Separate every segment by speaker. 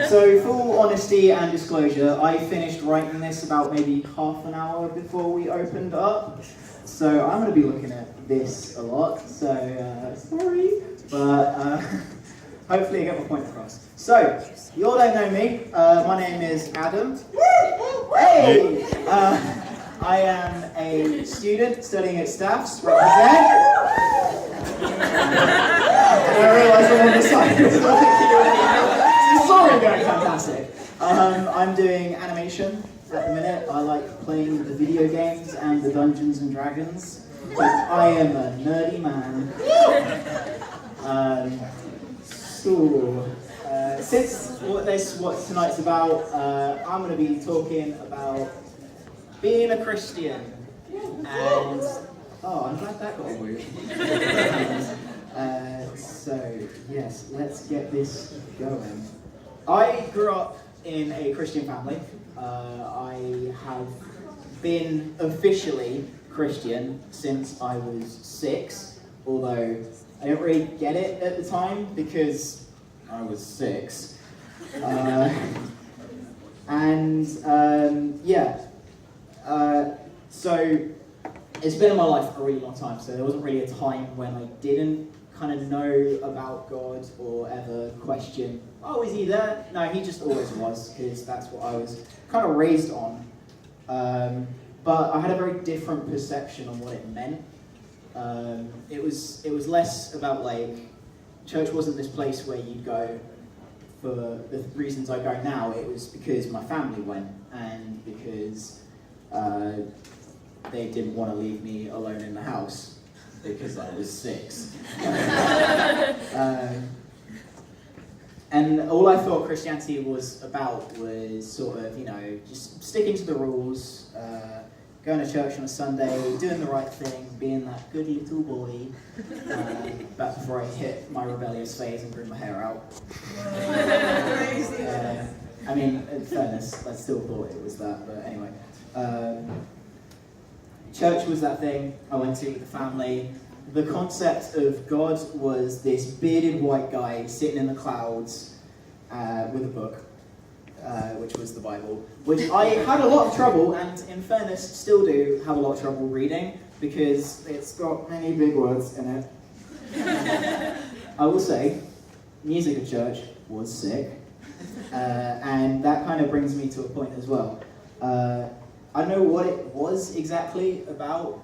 Speaker 1: So, full honesty and disclosure, I finished writing this about maybe half an hour before we opened up. So, I'm going to be looking at this a lot, so sorry, but hopefully I get my point across. So, you all don't know me, my name is Adam. Hey! I am a student studying at Staffs, represent. And I realised I'm on the side of the sorry, going fantastic. I'm doing animation at the minute. I like playing the video games and the Dungeons and Dragons because I am a nerdy man. Since what tonight's about, I'm going to be talking about being a Christian. And I'm glad that got weird. So yes, let's get this going. I grew up in a Christian family. I have been officially Christian since I was 6, although I didn't really get it at the time because I was 6. So it's been in my life for a really long time, so there wasn't really a time when I didn't kind of know about God or ever question, oh, is he there? No, he just always was, because that's what I was kind of raised on. But I had a very different perception on what it meant. It was less about, like, church wasn't this place where you'd go for the reasons I go now. It was because my family went, and because they didn't want to leave me alone in the house because I was 6. And all I thought Christianity was about was sort of, just sticking to the rules, going to church on a Sunday, doing the right thing, being that good little boy, back before I hit my rebellious phase and grew my hair out. In fairness, I still thought it was that, but anyway. Church was that thing I went to with the family. The concept of God was this bearded white guy sitting in the clouds with a book, which was the Bible, which I had a lot of trouble, and in fairness, still do have a lot of trouble reading, because it's got many big words in it. I will say, music at church was sick, and that kind of brings me to a point as well. I don't know what it was exactly about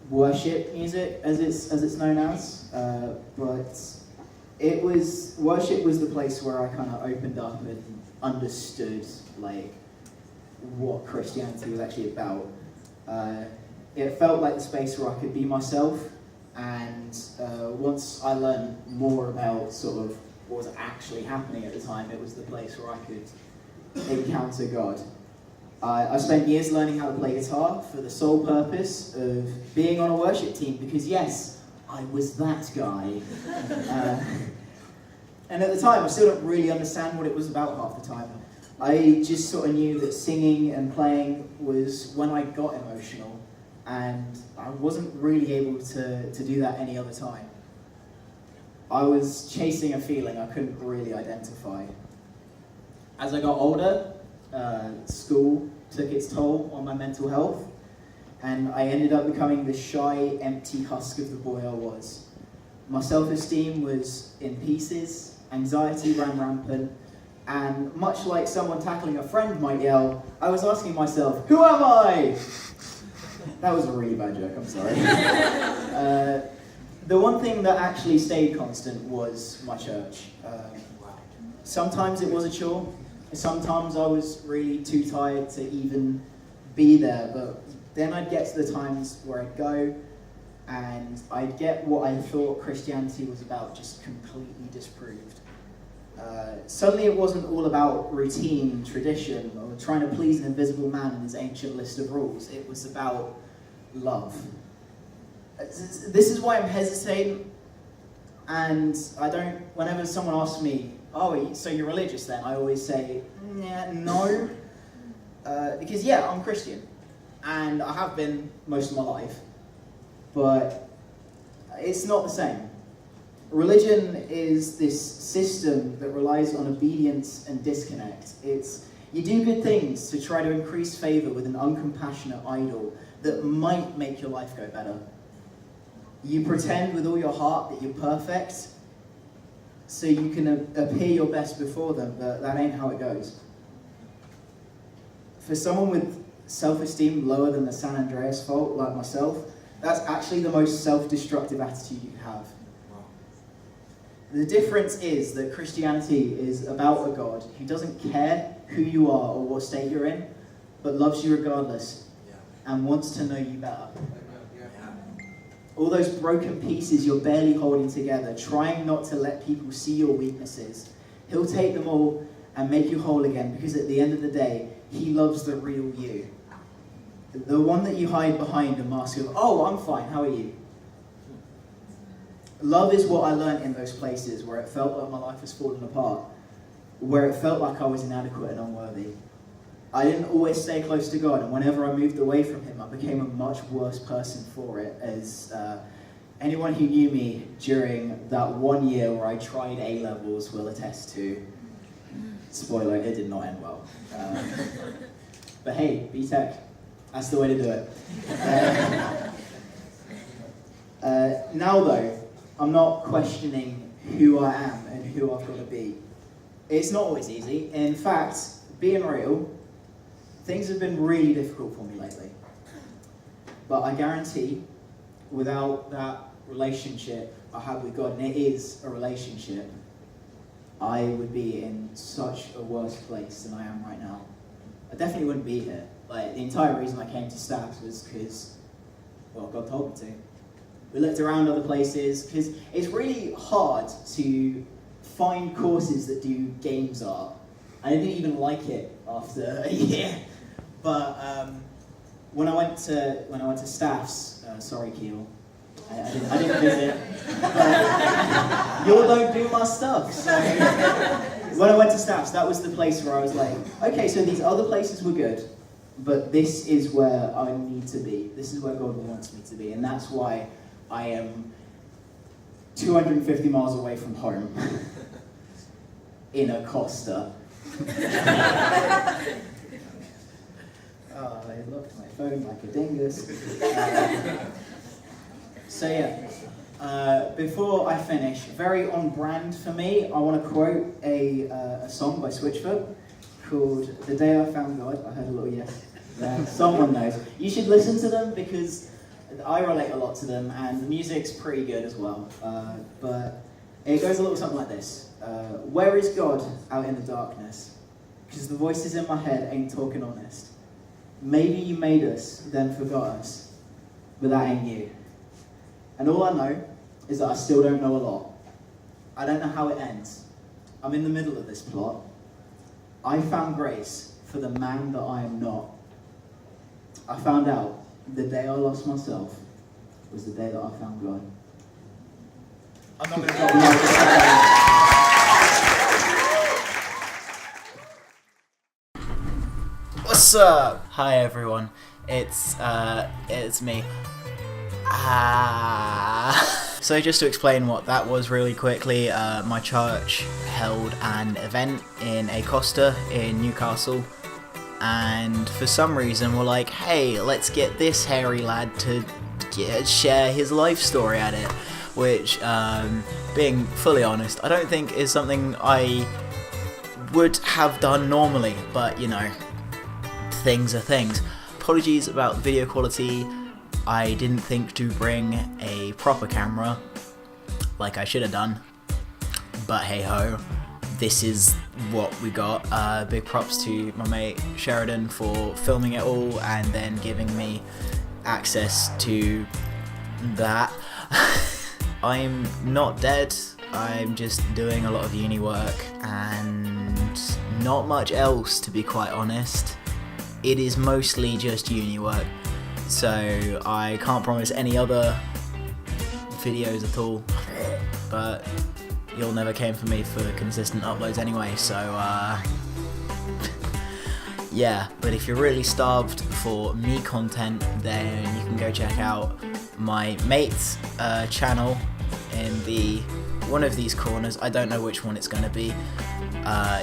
Speaker 1: worship music, as it's known as, but worship was the place where I kind of opened up and understood, like, what Christianity was actually about. It felt like the space where I could be myself, and once I learned more about sort of what was actually happening at the time, it was the place where I could encounter God. I spent years learning how to play guitar for the sole purpose of being on a worship team, because yes, I was that guy. And at the time, I still don't really understand what it was about half the time. I just sort of knew that singing and playing was when I got emotional, and I wasn't really able to do that any other time. I was chasing a feeling I couldn't really identify. As I got older, school took its toll on my mental health, and I ended up becoming the shy, empty husk of the boy I was. My self-esteem was in pieces, anxiety ran rampant, and much like someone tackling a friend might yell, I was asking myself, who am I? That was a really bad joke, I'm sorry. The one thing that actually stayed constant was my church. Sometimes it was a chore. Sometimes I was really too tired to even be there, but then I'd get to the times where I'd go and I'd get what I thought Christianity was about just completely disproved. Suddenly it wasn't all about routine, tradition, or trying to please an invisible man in his ancient list of rules. It was about love. This is why I'm hesitating, and whenever someone asks me, oh, so you're religious then? I always say, no. Because yeah, I'm Christian, and I have been most of my life, but it's not the same. Religion is this system that relies on obedience and disconnect. You do good things to try to increase favour with an uncompassionate idol that might make your life go better. You pretend with all your heart that you're perfect so you can appear your best before them, but that ain't how it goes. For someone with self-esteem lower than the San Andreas fault, like myself, that's actually the most self-destructive attitude you can have. The difference is that Christianity is about a God who doesn't care who you are or what state you're in, but loves you regardless and wants to know you better. All those broken pieces you're barely holding together, trying not to let people see your weaknesses, He'll take them all and make you whole again, because at the end of the day, He loves the real you. The one that you hide behind a mask of, oh, I'm fine, how are you? Love is what I learned in those places where it felt like my life was falling apart, where it felt like I was inadequate and unworthy. I didn't always stay close to God, and whenever I moved away from Him, I became a much worse person for it, as anyone who knew me during that 1 year where I tried A-levels will attest to. Spoiler, it did not end well. But hey, B-Tech, that's the way to do it. Now though, I'm not questioning who I am and who I've got to be. It's not always easy. In fact, being real, things have been really difficult for me lately. But I guarantee, without that relationship I have with God, and it is a relationship, I would be in such a worse place than I am right now. I definitely wouldn't be here. Like, the entire reason I came to Staffs was because, well, God told me to. We looked around other places, because it's really hard to find courses that do games art. I didn't even like it after a year. But when I went to Staffs, sorry Keel, I didn't visit, but you all don't do my stuff. So when I went to Staffs, that was the place where I was like, okay, so these other places were good, but this is where I need to be. This is where God wants me to be, and that's why I am 250 miles away from home in a Costa. Oh, I looked my phone like a dingus. So yeah, before I finish, very on brand for me, I want to quote a song by Switchfoot called "The Day I Found God." I heard a little yes there. Someone knows. You should listen to them because I relate a lot to them, and the music's pretty good as well. But it goes a little something like this. Where is God out in the darkness? Because the voices in my head ain't talking honest. Maybe you made us, then forgot us, but that ain't you. And all I know is that I still don't know a lot. I don't know how it ends. I'm in the middle of this plot. I found grace for the man that I am not. I found out the day I lost myself was the day that I found God. I'm not going to drop the mic. What's up? Hi everyone. It's me. So just to explain what that was really quickly, my church held an event in a Costa in Newcastle, and for some reason we're like, hey, let's get this hairy lad to share his life story at it, which, being fully honest, I don't think is something I would have done normally, but you know, things are things. Apologies about video quality. I didn't think to bring a proper camera like I should have done, but hey ho, this is what we got. Big props to my mate Sheridan for filming it all and then giving me access to that. I'm not dead, I'm just doing a lot of uni work and not much else, to be quite honest. It is mostly just uni work, so I can't promise any other videos at all, but you'll never came for me for consistent uploads anyway, so yeah. But if you're really starved for me content, then you can go check out my mate's channel in the
Speaker 2: one of these corners. I don't know which one it's going to be.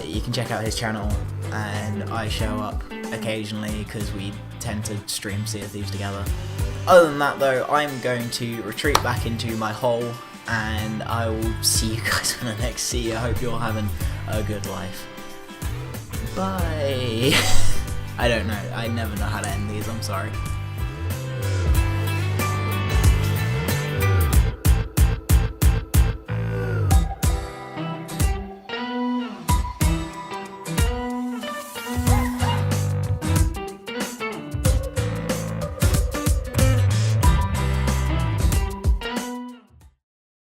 Speaker 2: You can check out his channel, and I show up occasionally because we tend to stream Sea of Thieves together. Other than that though, I'm going to retreat back into my hole, and I will see you guys in the next sea. I hope you're having a good life. Bye. I don't know. I never know how to end these. I'm sorry.